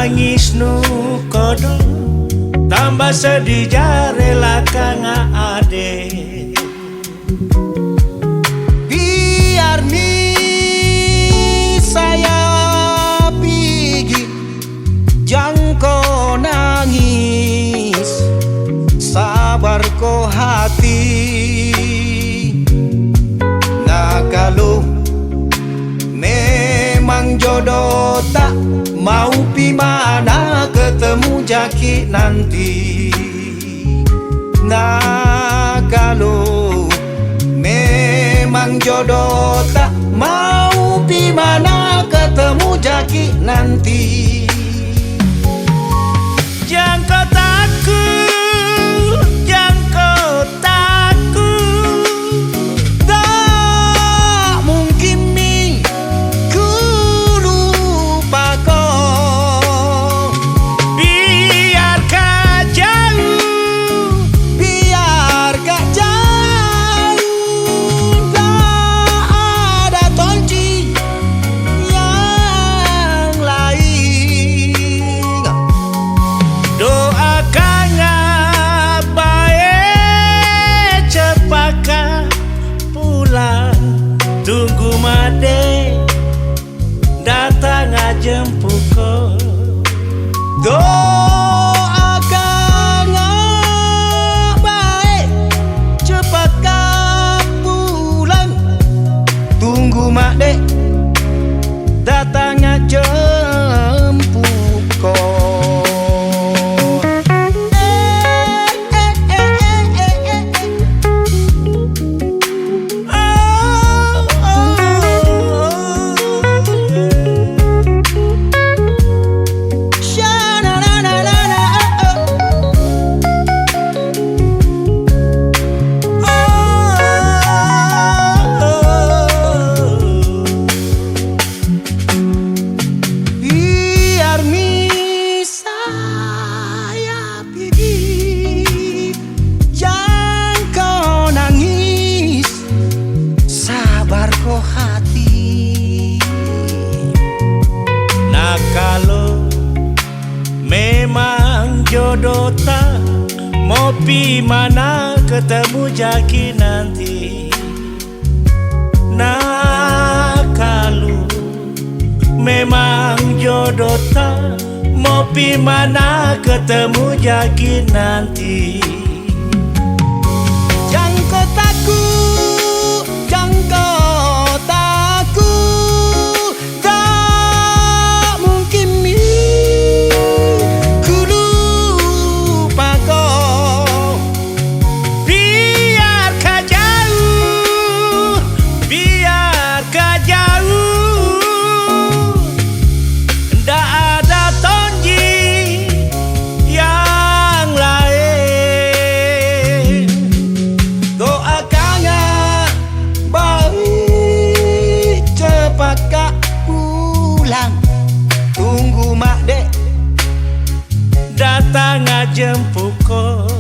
nangis nu kodo tambah sedih jarela kang ade. Biar saya pigi jangko nangis, sabar ko hati. Nah kalau memang jodoh tak mau pi mana ketemu jaki nanti. Nah kalau memang jodoh tak mau pi mana ketemu jaki nanti. Jangan kau takut, jangan kau takut, tak mungkin mi ku lupa kau. biar kau jauh, Biar gak jauh, tak ada kunci yang lain. doakan baik cepat pulang. Tunggu made datang jemput kau. Doakan baik cepat kau pulang. Tunggu mak dek datangnya jemput kau. Nah kalau memang jodoh tak mau pi mana ketemu jaki nanti. Nah kalau memang jodoh tak mau pi mana ketemu jaki nanti. Jangan kau takut, jangan kau takut, tak mungkin mi ku lupa kau. Biar kau jauh, biar kau jauh, ndak ada tonji yang lain. Doakan baik cepat kak pulang. Tunggu mak dek Datang jemput kau.